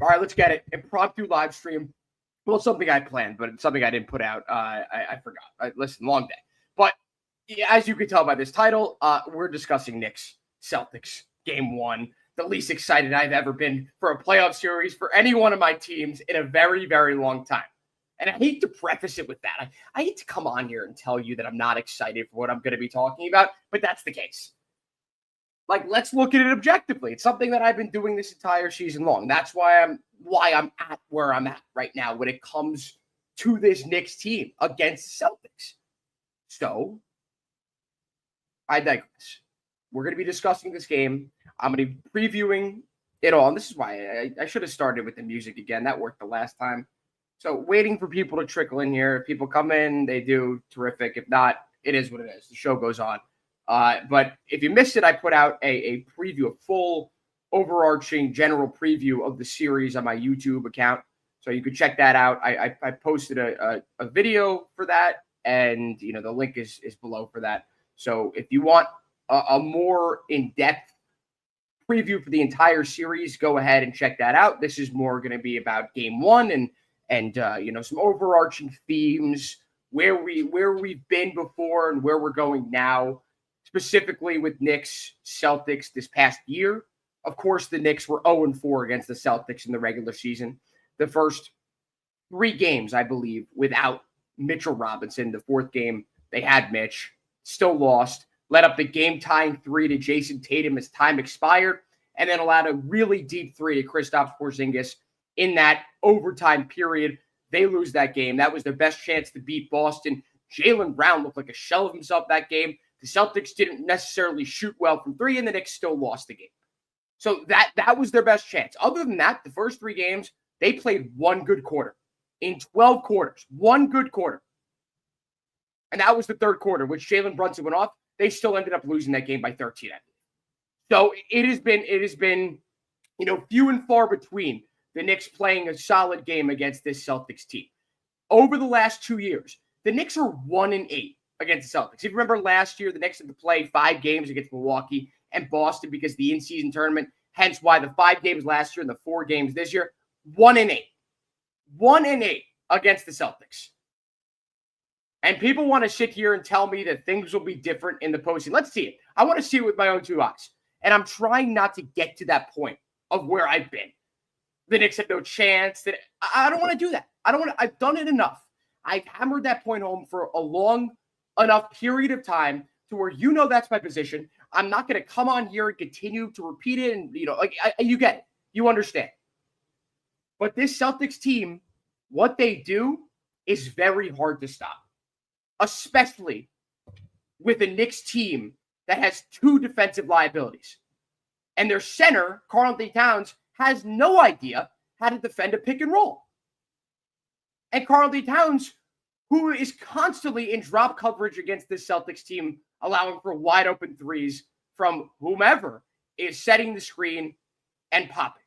All right, let's get it. Impromptu live stream. Well, it's something I planned, but it's something I didn't put out. I forgot. Listen, long day. But as you can tell by this title, we're discussing Knicks-Celtics Game 1. The least excited I've ever been for a playoff series for any one of my teams in a very, very long time. And I hate to preface it with that. I hate to come on here and tell you that I'm not excited for what I'm going to be talking about, but that's the case. Like, let's look at it objectively. It's something that I've been doing this entire season long. That's why I'm at where I'm at right now when it comes to this Knicks team against the Celtics. So, I digress. We're going to be discussing this game. I'm going to be previewing it all. And this is why I should have started with the music again. That worked the last time. So, waiting for people to trickle in here. If people come in, they do. Terrific. If not, it is what it is. The show goes on. But if you missed it, I put out a preview, a full overarching general preview of the series on my YouTube account. So you could check that out. I posted a video for that, and the link is below for that. So if you want a more in-depth preview for the entire series, go ahead and check that out. This is more going to be about Game 1 and some overarching themes, where we've been before and where we're going now. Specifically with Knicks Celtics this past year. Of course, the Knicks were 0-4 against the Celtics in the regular season. The first 3 games, I believe, without Mitchell Robinson. The 4th game, they had Mitch. Still lost. Led up the game-tying 3 to Jason Tatum as time expired. And then allowed a really deep 3 to Kristaps Porzingis in that overtime period. They lose that game. That was their best chance to beat Boston. Jaylen Brown looked like a shell of himself that game. The Celtics didn't necessarily shoot well from 3, and the Knicks still lost the game. So that was their best chance. Other than that, the first 3 games, they played one good quarter. In 12 quarters, one good quarter. And that was the 3rd quarter, which Jalen Brunson went off. They still ended up losing that game by 13. So it has been few and far between the Knicks playing a solid game against this Celtics team. Over the last 2 years, the Knicks are 1-8. Against the Celtics. If you remember last year, the Knicks had to play 5 games against Milwaukee and Boston because of the in-season tournament. Hence why the 5 games last year and the 4 games this year, 1-8. 1-8 against the Celtics. And people want to sit here and tell me that things will be different in the postseason. Let's see it. I want to see it with my own 2 eyes. And I'm trying not to get to that point of where I've been. The Knicks have no chance. I don't want to do that. I've done it enough. I've hammered that point home for a long enough period of time to where that's my position. I'm not going to come on here and continue to repeat it. And, you get it. You understand. But this Celtics team, what they do is very hard to stop. Especially with a Knicks team that has 2 defensive liabilities. And their center, Karl-Anthony Towns, has no idea how to defend a pick and roll. And Karl-Anthony Towns, who is constantly in drop coverage against this Celtics team, allowing for wide open threes from whomever is setting the screen and popping.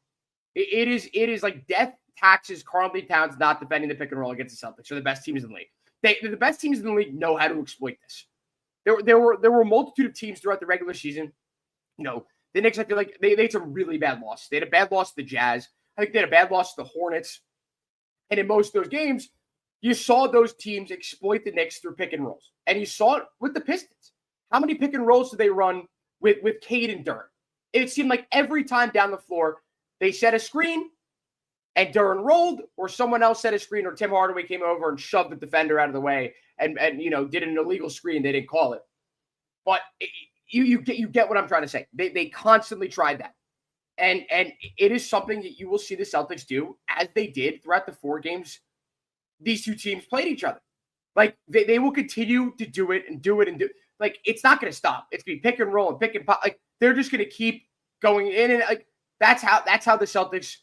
It is like death taxes Karl-Anthony Towns not defending the pick and roll against the Celtics. They're the best teams in the league. The best teams in the league know how to exploit this. There were a multitude of teams throughout the regular season. The Knicks, I feel like they had some really bad losses. They had a bad loss to the Jazz. I think they had a bad loss to the Hornets. And in most of those games, you saw those teams exploit the Knicks through pick and rolls. And you saw it with the Pistons. How many pick and rolls did they run with Cade and Duren? It seemed like every time down the floor, they set a screen and Duren rolled, or someone else set a screen, or Tim Hardaway came over and shoved the defender out of the way and did an illegal screen. They didn't call it. But you get what I'm trying to say. They constantly tried that. And it is something that you will see the Celtics do, as they did throughout the 4 games these 2 teams played each other. Like, they will continue to do it and do it and do it. Like, it's not going to stop. It's going to be pick and roll and pick and pop. Like, they're just going to keep going in. And like, that's how the Celtics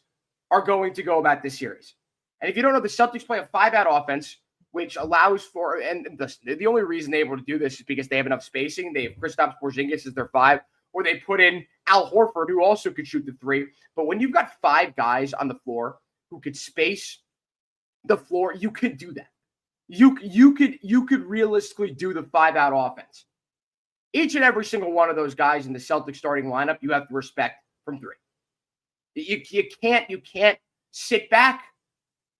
are going to go about this series. And if you don't know, the Celtics play a 5-out offense, which allows for, and the only reason they're able to do this is because they have enough spacing. They have Kristaps Porzingis as their 5, or they put in Al Horford, who also could shoot the 3. But when you've got 5 guys on the floor who could space the floor, you could do that. You could realistically do the 5-out offense. Each and every single one of those guys in the Celtics starting lineup, you have to respect from 3. You can't sit back,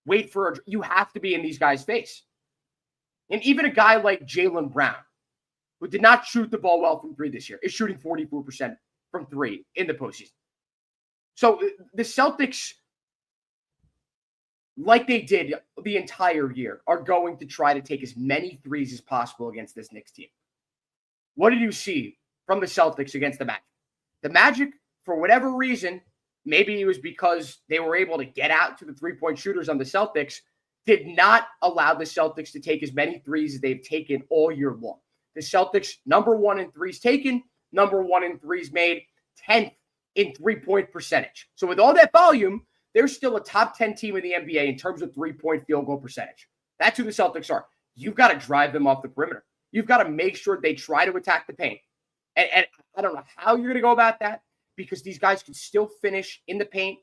wait for you have to be in these guys' face. And even a guy like Jaylen Brown, who did not shoot the ball well from three this year, is shooting 44% from three in the postseason. So the Celtics, like they did the entire year, are going to try to take as many threes as possible against this Knicks team. What did you see from the Celtics against the Magic? The Magic, for whatever reason, maybe it was because they were able to get out to the three-point shooters on the Celtics, did not allow the Celtics to take as many threes as they've taken all year long. The Celtics, number one in threes taken, number one in threes made, 10th in three-point percentage. So with all that volume, they're still a top 10 team in the NBA in terms of three-point field goal percentage. That's who the Celtics are. You've got to drive them off the perimeter. You've got to make sure they try to attack the paint. And I don't know how you're going to go about that, because these guys can still finish in the paint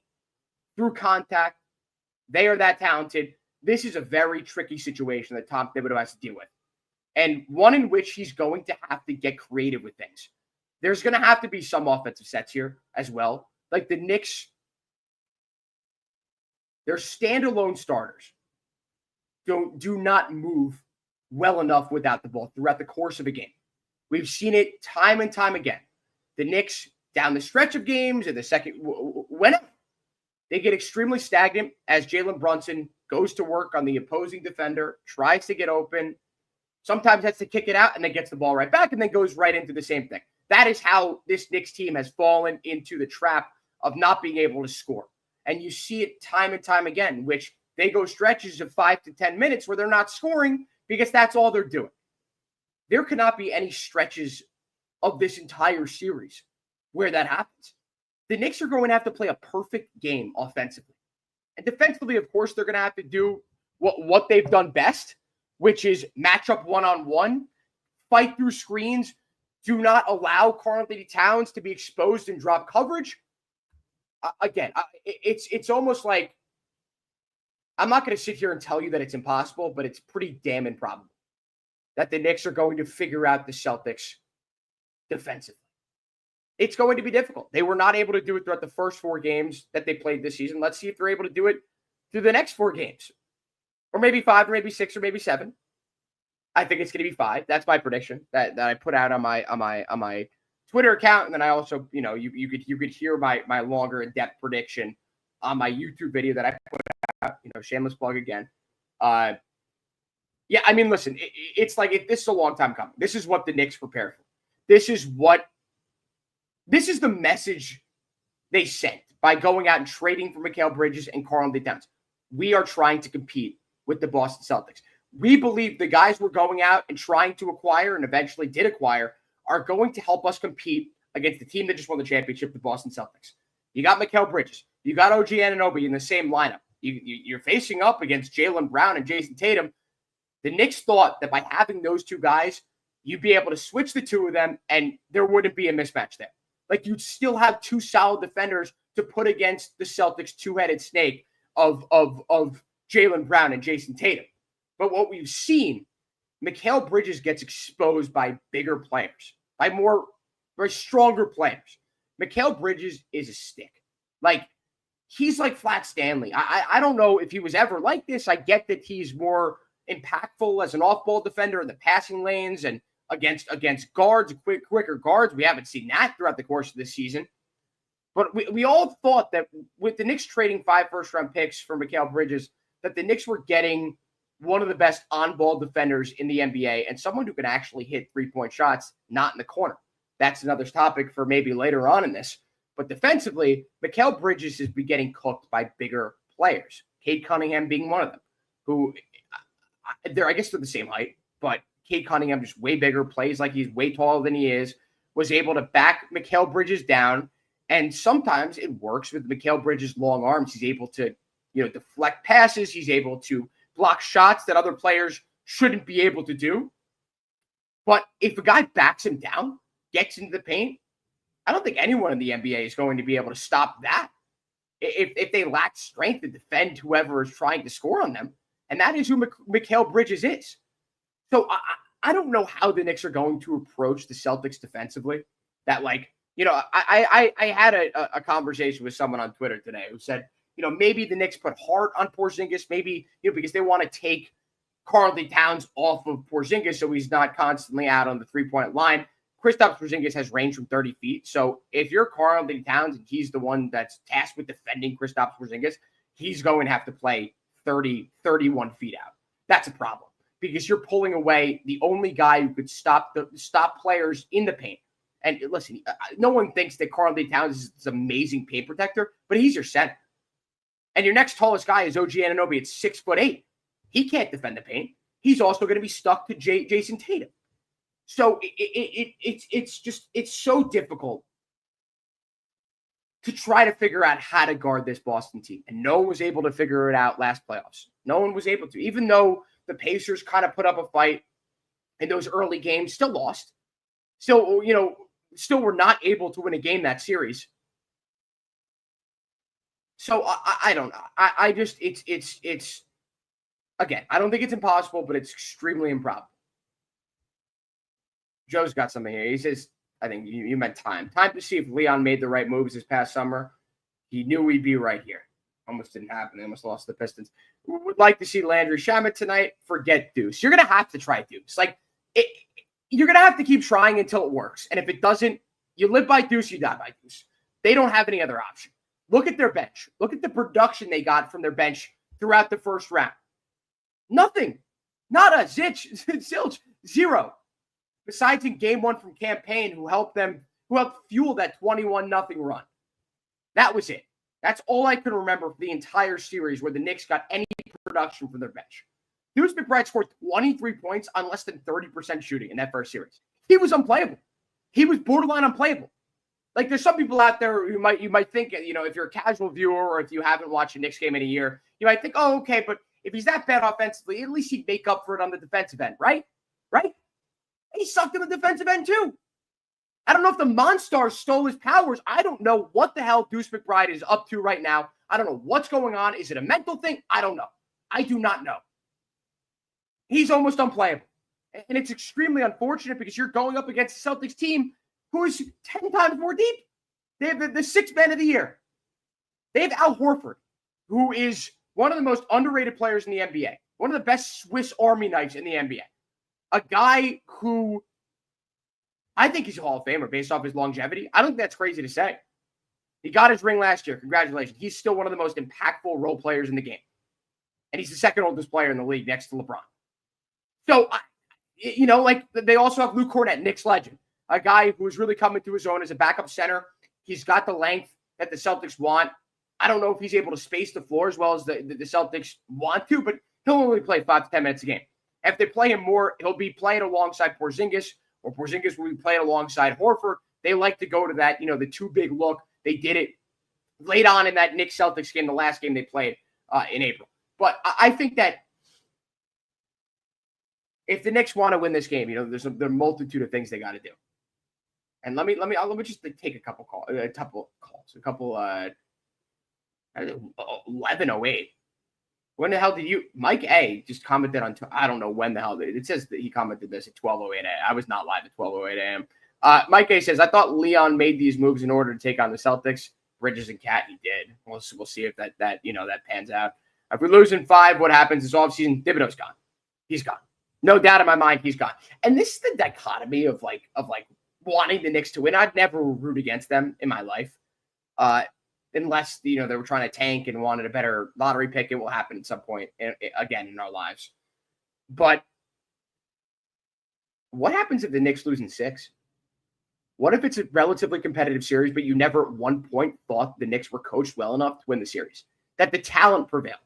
through contact. They are that talented. This is a very tricky situation that Tom Thibodeau has to deal with, and one in which he's going to have to get creative with things. There's going to have to be some offensive sets here as well. Like the Knicks, their standalone starters do not move well enough without the ball throughout the course of a game. We've seen it time and time again. The Knicks, down the stretch of games in the second, whenever they get extremely stagnant as Jalen Brunson goes to work on the opposing defender, tries to get open, sometimes has to kick it out and then gets the ball right back and then goes right into the same thing. That is how this Knicks team has fallen into the trap of not being able to score. And you see it time and time again, which they go stretches of 5 to 10 minutes where they're not scoring because that's all they're doing. There cannot be any stretches of this entire series where that happens. The Knicks are going to have to play a perfect game offensively. And defensively, of course, they're going to have to do what they've done best, which is match up one-on-one, fight through screens, do not allow Karl-Anthony Towns to be exposed and drop coverage. It's almost like, I'm not going to sit here and tell you that it's impossible, but it's pretty damn improbable that the Knicks are going to figure out the Celtics defensively. It's going to be difficult. They were not able to do it throughout the first 4 games that they played this season. Let's see if they're able to do it through the next 4 games. Or maybe 5, or maybe 6, or maybe 7. I think it's going to be 5. That's my prediction that I put out on my Twitter account, and then I also, you could hear my longer in-depth prediction on my YouTube video that I put out. Shameless plug again. Yeah, I mean, listen, it's like this is a long time coming. This is what the Knicks prepared for. This is the message they sent by going out and trading for Mikal Bridges and Karl-Anthony Towns. We are trying to compete with the Boston Celtics. We believe the guys we're going out and trying to acquire and eventually did acquire are going to help us compete against the team that just won the championship, the Boston Celtics. You got Mikal Bridges. You got OG Anunoby in the same lineup. You're facing up against Jaylen Brown and Jason Tatum. The Knicks thought that by having those 2 guys, you'd be able to switch the 2 of them and there wouldn't be a mismatch there. Like, you'd still have 2 solid defenders to put against the Celtics' 2-headed snake of Jaylen Brown and Jason Tatum. But what we've seen, Mikal Bridges gets exposed by bigger players, by very stronger players. Mikal Bridges is a stick. Like, he's like Flat Stanley. I don't know if he was ever like this. I get that he's more impactful as an off-ball defender in the passing lanes and against guards, quicker guards. We haven't seen that throughout the course of this season. But we all thought that with the Knicks trading 5 first-round picks for Mikal Bridges, that the Knicks were getting one of the best on-ball defenders in the NBA and someone who can actually hit three-point shots, not in the corner. That's another topic for maybe later on in this. But defensively, Mikal Bridges has been getting cooked by bigger players. Cade Cunningham being one of them, who I guess they're the same height, but Cade Cunningham just way bigger, plays like he's way taller than he is, was able to back Mikal Bridges down. And sometimes it works with Mikal Bridges' long arms. He's able to, deflect passes. He's able to block shots that other players shouldn't be able to do. But if a guy backs him down, gets into the paint, I don't think anyone in the NBA is going to be able to stop that if they lack strength to defend whoever is trying to score on them. And that is who Mikal Bridges is. So I don't know how the Knicks are going to approach the Celtics defensively. That, I had a conversation with someone on Twitter today who said, maybe the Knicks put heart on Porzingis, maybe, because they want to take Karl-Anthony Towns off of Porzingis so he's not constantly out on the three-point line. Kristaps Porzingis has range from 30 feet. So if you're Karl-Anthony Towns and he's the one that's tasked with defending Kristaps Porzingis, he's going to have to play 30, 31 feet out. That's a problem because you're pulling away the only guy who could stop players in the paint. And listen, no one thinks that Karl-Anthony Towns is this amazing paint protector, but he's your center. And your next tallest guy is OG Anunoby at 6'8". He can't defend the paint. He's also going to be stuck to Jason Tatum. So it's so difficult to try to figure out how to guard this Boston team. And no one was able to figure it out last playoffs. No one was able to. Even though the Pacers kind of put up a fight in those early games, still lost. Still were not able to win a game that series. So I don't know. It's again, I don't think it's impossible, but it's extremely improbable. Joe's got something here. He says, I think you meant time. Time to see if Leon made the right moves this past summer. He knew we'd be right here. Almost didn't happen. They almost lost the Pistons. We would like to see Landry Shamet tonight. Forget Deuce. You're going to have to try Deuce. You're going to have to keep trying until it works. And if it doesn't, you live by Deuce, you die by Deuce. They don't have any other option. Look at their bench. Look at the production they got from their bench throughout the first round. Nothing. Not a zilch, zero. Besides in game one from Campaign, who helped fuel that 21-0 run. That was it. That's all I can remember for the entire series where the Knicks got any production from their bench. Deuce McBride scored 23 points on less than 30% shooting in that first series. He was unplayable. He was borderline unplayable. Like, there's some people out there who you might think, if you're a casual viewer or if you haven't watched a Knicks game in a year, you might think, oh, okay, but if he's that bad offensively, at least he'd make up for it on the defensive end, right? Right? He sucked in the defensive end too. I don't know if the Monstars stole his powers. I don't know what the hell Deuce McBride is up to right now. I don't know what's going on. Is it a mental thing? I don't know. I do not know. He's almost unplayable. And it's extremely unfortunate because you're going up against a Celtics team who is 10 times more deep. They have the sixth man of the year. They have Al Horford, who is one of the most underrated players in the NBA. One of the best Swiss Army knives in the NBA. A guy who I think he's a Hall of Famer based off his longevity. I don't think that's crazy to say. He got his ring last year. Congratulations. He's still one of the most impactful role players in the game. And he's the second oldest player in the league next to LeBron. So, they also have Luke Cornett, Knicks legend, a guy who is really coming to his own as a backup center. He's got the length that the Celtics want. I don't know if he's able to space the floor as well as the Celtics want to, but he'll only play 5 to 10 minutes a game. If they play him more, he'll be playing alongside Porzingis, or Porzingis will be playing alongside Horford. They like to go to that, the two big look. They did it late on in that Knicks-Celtics game, the last game they played in April. But I think that if the Knicks want to win this game, there's a multitude of things they got to do. And let me just take a couple calls. 11:08. When the hell did Mike A just commented on, I don't know when the hell, it says that he commented this at 12:08 a.m. I was not live at 12:08 a.m. Mike A says, I thought Leon made these moves in order to take on the Celtics. Bridges and Cat, he did. We'll see if that pans out. If we lose in 5, what happens is offseason, Thibodeau's gone. He's gone. No doubt in my mind, he's gone. And this is the dichotomy of wanting the Knicks to win. I'd never root against them in my life. Unless, they were trying to tank and wanted a better lottery pick. It will happen at some point, again, in our lives. But what happens if the Knicks lose in 6? What if it's a relatively competitive series, but you never at one point thought the Knicks were coached well enough to win the series? That the talent prevailed.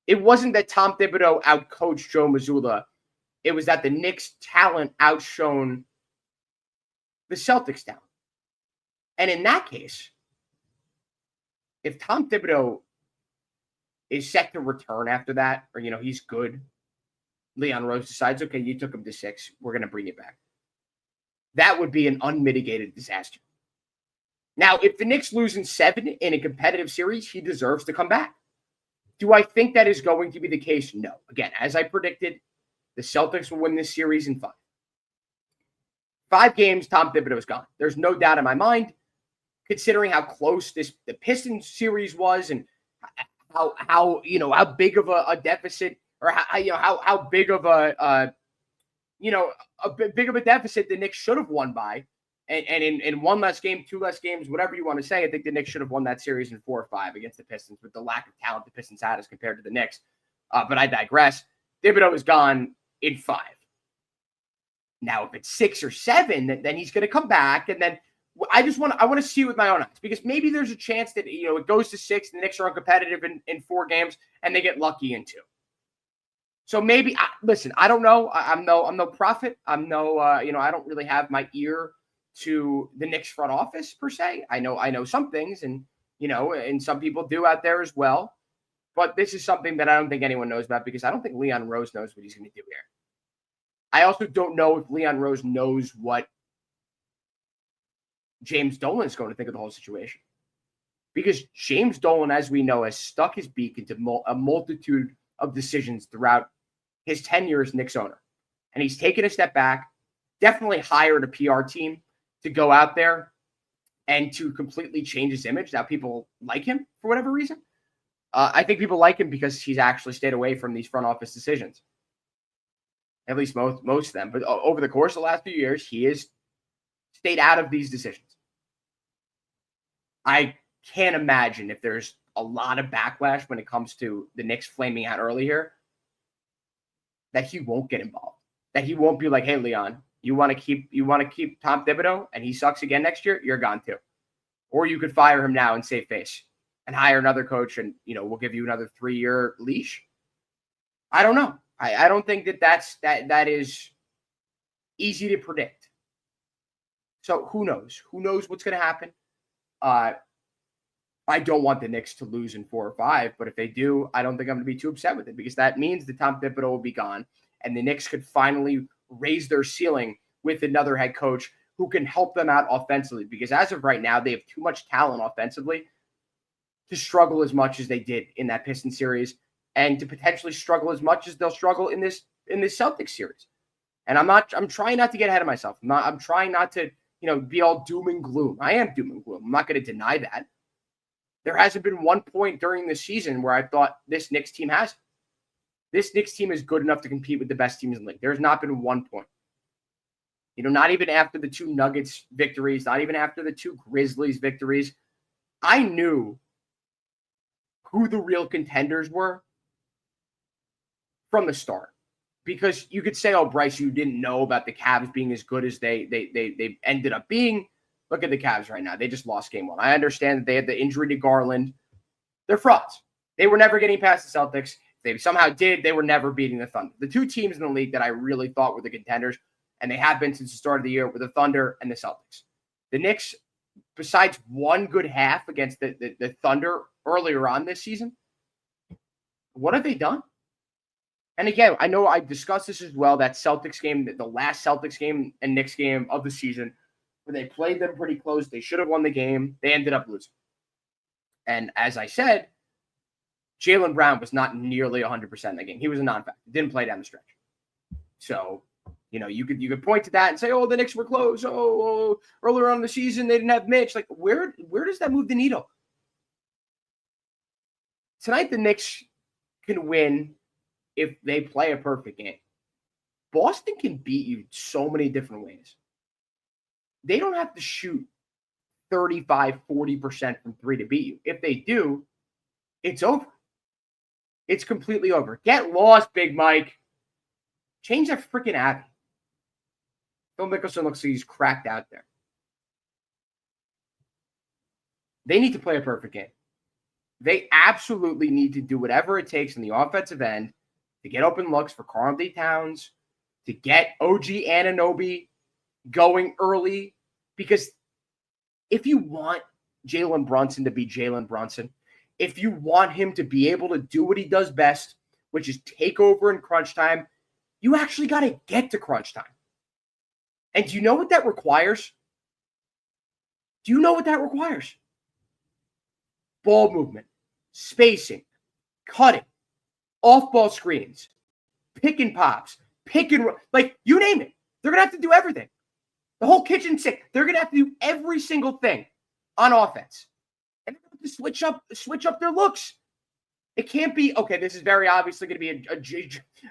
It wasn't that Tom Thibodeau outcoached Joe Mazzulla. It was that the Knicks' talent outshone the Celtics' talent. And in that case, if Tom Thibodeau is set to return after that, or, he's good, Leon Rose decides, okay, you took him to 6. We're going to bring you back. That would be an unmitigated disaster. Now, if the Knicks lose in 7 in a competitive series, he deserves to come back. Do I think that is going to be the case? No. Again, as I predicted, the Celtics will win this series in 5. 5 games, Tom Thibodeau is gone. There's no doubt in my mind, considering how close the Pistons series was and how big of a deficit, or how big of big of a deficit the Knicks should have won by. And in one less game, two less games, whatever you want to say, I think the Knicks should have won that series in 4 or 5 against the Pistons with the lack of talent the Pistons had as compared to the Knicks. But I digress. Thibodeau is gone in 5. Now, if it's 6 or 7, then he's going to come back. And then I want to see it with my own eyes, because maybe there's a chance that, it goes to 6, the Knicks are uncompetitive in 4 games, and they get lucky in 2. So maybe, listen, I don't know. I'm no prophet. I'm no, I don't really have my ear to the Knicks front office per se. I know some things, and and some people do out there as well. But this is something that I don't think anyone knows about, because I don't think Leon Rose knows what he's going to do here. I also don't know if Leon Rose knows what James Dolan is going to think of the whole situation, because James Dolan, as we know, has stuck his beak into a multitude of decisions throughout his tenure as Knicks owner. And he's taken a step back, definitely hired a PR team to go out there and to completely change his image. Now people like him for whatever reason. I think people like him because he's actually stayed away from these front office decisions. At least most of them. But over the course of the last few years, he has stayed out of these decisions. I can't imagine if there's a lot of backlash when it comes to the Knicks flaming out early here, that he won't get involved. That he won't be like, hey, Leon, you want to keep Tom Thibodeau and he sucks again next year? You're gone too. Or you could fire him now and save face and hire another coach, and we'll give you another 3-year leash. I don't know. I don't think that is easy to predict. So who knows? Who knows what's going to happen? I don't want the Knicks to lose in 4 or 5, but if they do, I don't think I'm going to be too upset with it, because that means that Tom Thibodeau will be gone, and the Knicks could finally raise their ceiling with another head coach who can help them out offensively, because as of right now, they have too much talent offensively to struggle as much as they did in that Pistons series, and to potentially struggle as much as they'll struggle in this Celtics series. And I'm trying not to get ahead of myself. I'm trying not to, be all doom and gloom. I am doom and gloom. I'm not going to deny that. There hasn't been one point during the season where I thought this Knicks team has. This Knicks team is good enough to compete with the best teams in the league. There's not been one point. Not even after the 2 Nuggets victories, not even after the 2 Grizzlies victories. I knew who the real contenders were from the start. Because you could say, oh, Bryce, you didn't know about the Cavs being as good as they ended up being. Look at the Cavs right now. They just lost game 1. I understand that they had the injury to Garland. They're frauds. They were never getting past the Celtics. If they somehow did, they were never beating the Thunder. The 2 teams in the league that I really thought were the contenders, and they have been since the start of the year, were the Thunder and the Celtics. The Knicks, besides one good half against the Thunder earlier on this season, what have they done? And again, I know I discussed this as well, that Celtics game, the last Celtics game and Knicks game of the season, where they played them pretty close. They should have won the game. They ended up losing. And as I said, Jaylen Brown was not nearly 100% in that game. He was a non-factor. Didn't play down the stretch. So, you could point to that and say, oh, the Knicks were close. Oh, earlier on in the season, they didn't have Mitch. Like, where does that move the needle? Tonight, the Knicks can win if they play a perfect game. Boston can beat you so many different ways. They don't have to shoot 35, 40% from 3 to beat you. If they do, it's over. It's completely over. Get lost, Big Mike. Change that freaking Abby. Phil Mickelson looks like he's cracked out there. They need to play a perfect game. They absolutely need to do whatever it takes in the offensive end to get open looks for Karl-Anthony Towns, to get OG Anunoby going early. Because if you want Jalen Brunson to be Jalen Brunson, if you want him to be able to do what he does best, which is take over in crunch time, you actually got to get to crunch time. And do you know what that requires? Do you know what that requires? Ball movement, spacing, cutting, off-ball screens, pick and pops, pick and roll, like you name it. They're going to have to do everything. The whole kitchen sink. They're going to have to do every single thing on offense. And they're going to have to switch up their looks. It can't be, okay, this is very obviously going to be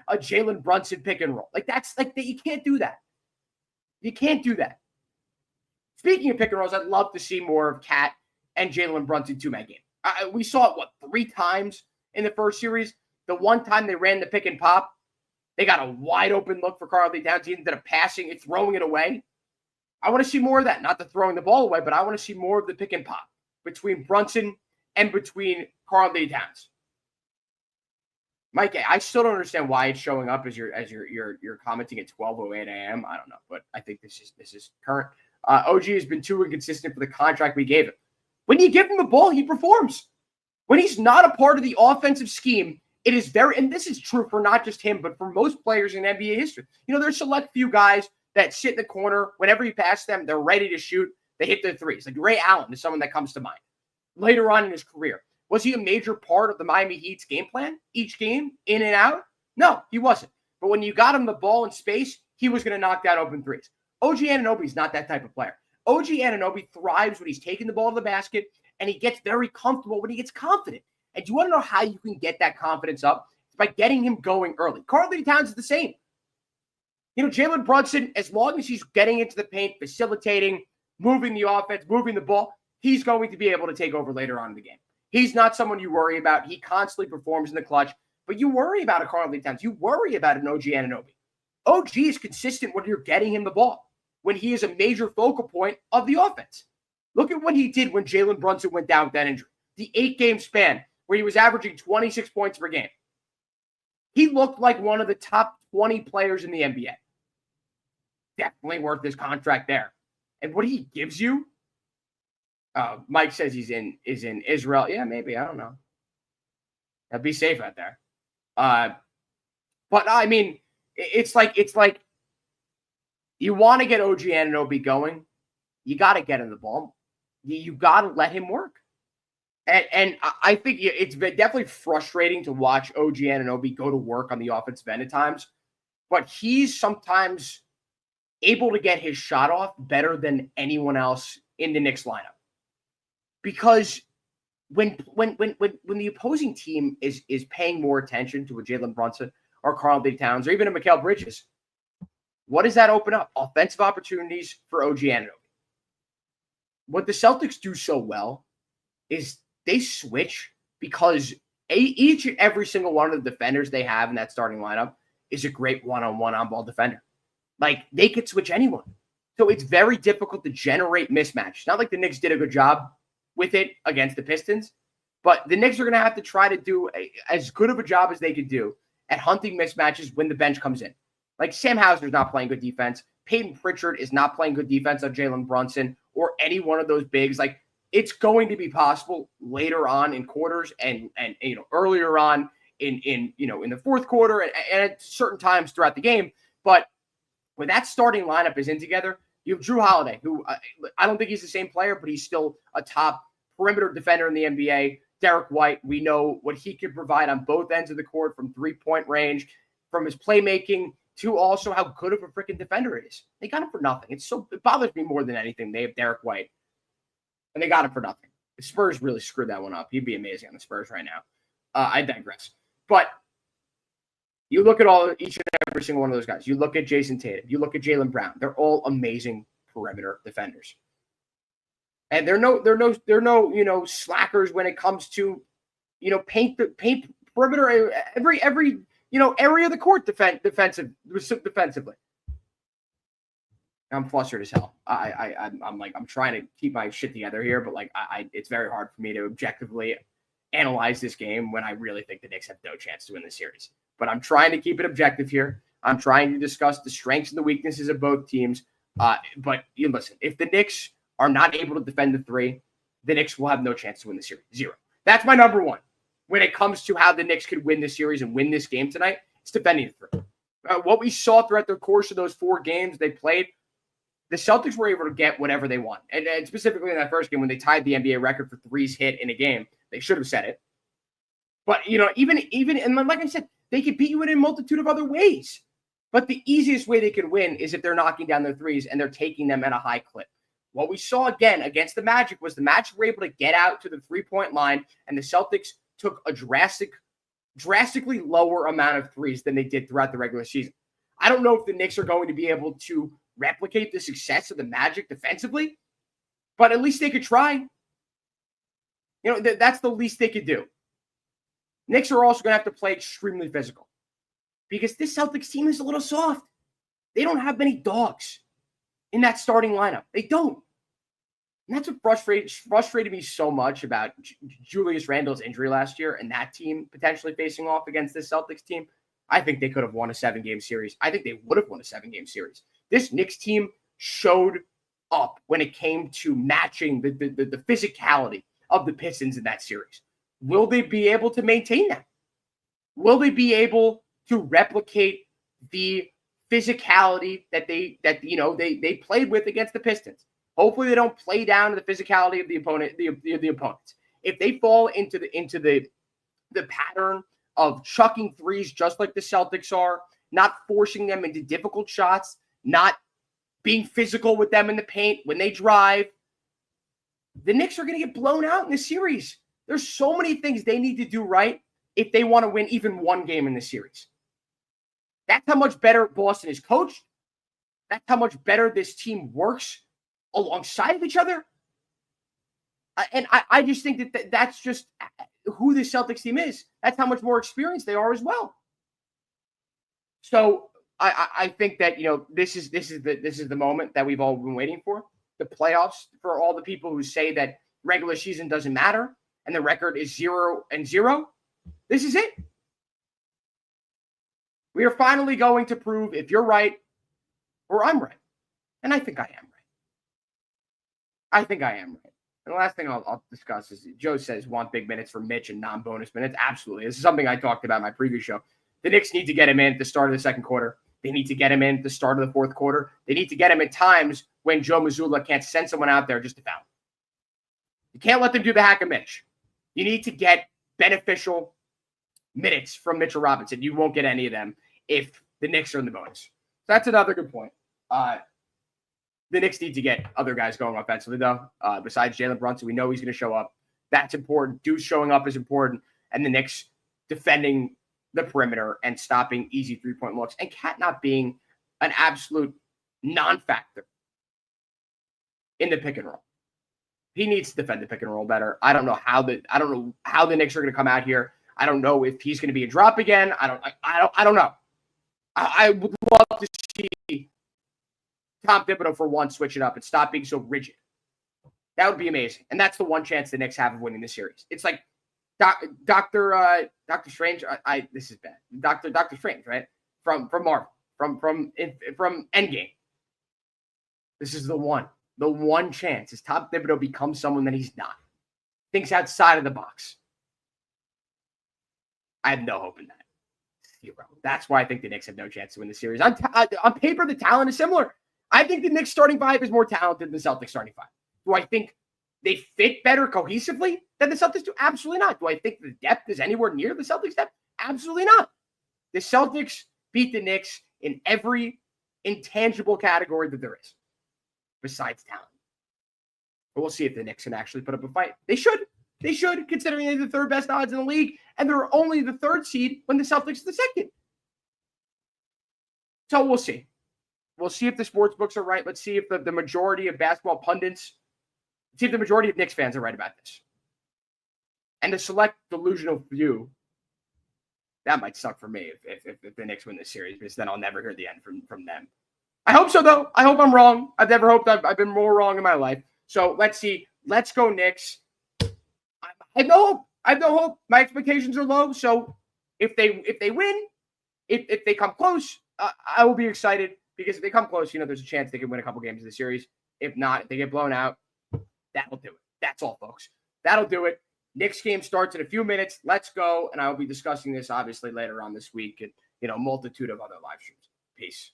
a Jalen Brunson pick and roll. Like, that's like, you can't do that. You can't do that. Speaking of pick and rolls, I'd love to see more of Cat and Jalen Brunson two-man game. We saw it, 3 times in the first series? The one time they ran the pick and pop, they got a wide open look for Karl-Anthony Towns. He ended up passing it, throwing it away. I want to see more of that. Not the throwing the ball away, but I want to see more of the pick and pop between Brunson and between Karl-Anthony Towns. Mike, I still don't understand why it's showing up as you're commenting at 12:08 a.m. I don't know, but I think this is current. OG has been too inconsistent for the contract we gave him. When you give him the ball, he performs. When he's not a part of the offensive scheme, it is very, and this is true for not just him, but for most players in NBA history. There's select few guys that sit in the corner. Whenever you pass them, they're ready to shoot. They hit their threes. Like Ray Allen is someone that comes to mind. Later on in his career, was he a major part of the Miami Heat's game plan? Each game, in and out? No, he wasn't. But when you got him the ball in space, he was going to knock down open threes. OG Anunoby is not that type of player. OG Anunoby thrives when he's taking the ball to the basket, and he gets very comfortable when he gets confident. And you want to know how you can get that confidence up? It's by getting him going early. Karl-Anthony Towns is the same. Jalen Brunson, as long as he's getting into the paint, facilitating, moving the offense, moving the ball, he's going to be able to take over later on in the game. He's not someone you worry about. He constantly performs in the clutch, but you worry about a Karl-Anthony Towns. You worry about an OG Anunoby. OG is consistent when you're getting him the ball, when he is a major focal point of the offense. Look at what he did when Jalen Brunson went down with that injury. The 8-game span where he was averaging 26 points per game. He looked like one of the top 20 players in the NBA. Definitely worth his contract there. And what he gives you, Mike says is in Israel. Yeah, maybe. I don't know. Be safe out there. But I mean, it's like you want to get OG Anunoby going. You got to get him the ball. You got to let him work. And I think it's definitely frustrating to watch OG Anunoby go to work on the offensive end at times, but he's sometimes able to get his shot off better than anyone else in the Knicks lineup. Because when the opposing team is paying more attention to a Jalen Brunson or Karl-Anthony Towns or even a Mikal Bridges, what does that open up? Offensive opportunities for OG Anunoby. What the Celtics do so well is they switch because each and every single one of the defenders they have in that starting lineup is a great one-on-one on-ball defender. Like, they could switch anyone. So it's very difficult to generate mismatches. Not like the Knicks did a good job with it against the Pistons, but the Knicks are going to have to try to do as good of a job as they could do at hunting mismatches when the bench comes in. Like, Sam Hauser's not playing good defense. Peyton Pritchard is not playing good defense on Jalen Brunson or any one of those bigs. Like, it's going to be possible later on in quarters and earlier on in the fourth quarter and at certain times throughout the game. But when that starting lineup is in together, you have Drew Holiday, who I don't think he's the same player, but he's still a top perimeter defender in the NBA. Derek White, we know what he can provide on both ends of the court from three-point range, from his playmaking to also how good of a freaking defender he is. They got him for nothing. It bothers me more than anything. They have Derek White, and they got him for nothing. The Spurs really screwed that one up. He'd be amazing on the Spurs right now. I digress. But you look at each and every single one of those guys. You look at Jason Tatum. You look at Jaylen Brown. They're all amazing perimeter defenders. And they're no slackers when it comes to paint perimeter every area of the court defensively. I'm flustered as hell. I'm trying to keep my shit together here, but it's very hard for me to objectively analyze this game when I really think the Knicks have no chance to win this series. But I'm trying to keep it objective here. I'm trying to discuss the strengths and the weaknesses of both teams. But listen, if the Knicks are not able to defend the three, the Knicks will have no chance to win the series. 0. That's my number one. When it comes to how the Knicks could win the series and win this game tonight, it's defending the three. What we saw throughout the course of those 4 games they played, the Celtics were able to get whatever they want. And specifically in that first game when they tied the NBA record for threes hit in a game, they should have said it. But, even and like I said, they could beat you in a multitude of other ways. But the easiest way they can win is if they're knocking down their threes and they're taking them at a high clip. What we saw again against the Magic was the Magic were able to get out to the three-point line, and the Celtics took a drastically lower amount of threes than they did throughout the regular season. I don't know if the Knicks are going to be able to replicate the success of the Magic defensively, but at least they could try. That's the least they could do. Knicks are also going to have to play extremely physical because this Celtics team is a little soft. They don't have many dogs in that starting lineup. They don't. And that's what frustrated me so much about Julius Randle's injury last year and that team potentially facing off against this Celtics team. I think they could have won a 7-game series. I think they would have won a 7-game series. This Knicks team showed up when it came to matching the physicality of the Pistons in that series. Will they be able to maintain that? Will they be able to replicate the physicality that they played with against the Pistons? Hopefully they don't play down to the physicality of the opponents. If they fall into the pattern of chucking threes just like the Celtics are, not forcing them into difficult shots, not being physical with them in the paint when they drive, the Knicks are going to get blown out in this series. There's so many things they need to do right if they want to win even one game in this series. That's how much better Boston is coached. That's how much better this team works alongside of each other. And I just think that's just who the Celtics team is. That's how much more experienced they are as well. So I think that this is the moment that we've all been waiting for. The playoffs, for all the people who say that regular season doesn't matter and the record is 0-0. This is it. We are finally going to prove if you're right or I'm right. And I think I am right. And the last thing I'll discuss is Joe says want big minutes for Mitch and non-bonus minutes. Absolutely. This is something I talked about in my previous show. The Knicks need to get him in at the start of the second quarter. They need to get him in at the start of the fourth quarter. They need to get him at times when Joe Mazzulla can't send someone out there just to foul. You can't let them do the hack of Mitch. You need to get beneficial minutes from Mitchell Robinson. You won't get any of them if the Knicks are in the bonus. So that's another good point. The Knicks need to get other guys going offensively, though. Besides Jalen Brunson, we know he's going to show up. That's important. Deuce showing up is important. And the Knicks defending the perimeter and stopping easy three-point looks. And Cat not being an absolute non-factor in the pick and roll. He needs to defend the pick and roll better. I don't know how the Knicks are going to come out here. I don't know if he's going to be a drop again. I don't know. I would love to see Tom Thibodeau for one switch it up and stop being so rigid. That would be amazing. And that's the one chance the Knicks have of winning this series. It's like Dr. Strange. This is bad. Dr. Strange, right? From Marvel, from Endgame. This is the one chance is Tom Thibodeau becomes someone that he's not. Thinks outside of the box. I have no hope in that. Zero. That's why I think the Knicks have no chance to win the series. On paper, the talent is similar. I think the Knicks starting five is more talented than the Celtics starting five. Do I think they fit better cohesively than the Celtics do? Absolutely not. Do I think the depth is anywhere near the Celtics depth? Absolutely not. The Celtics beat the Knicks in every intangible category that there is, besides talent. But we'll see if the Knicks can actually put up a fight. They should. They should, considering they're the third best odds in the league, and they're only the third seed when the Celtics are the second. So we'll see. We'll see if the sports books are right. Let's see if the majority of basketball pundits, see if the majority of Knicks fans are right about this. And the select delusional few, that might suck for me if the Knicks win this series, because then I'll never hear the end from them. I hope so, though. I hope I'm wrong. I've never hoped I've been more wrong in my life. So let's see. Let's go Knicks. I have no hope. My expectations are low. So if they win, if they come close, I will be excited, because if they come close, there's a chance they can win a couple games in the series. If not, if they get blown out, that'll do it. That's all, folks. That'll do it. Knicks game starts in a few minutes. Let's go. And I will be discussing this obviously later on this week and, a multitude of other live streams. Peace.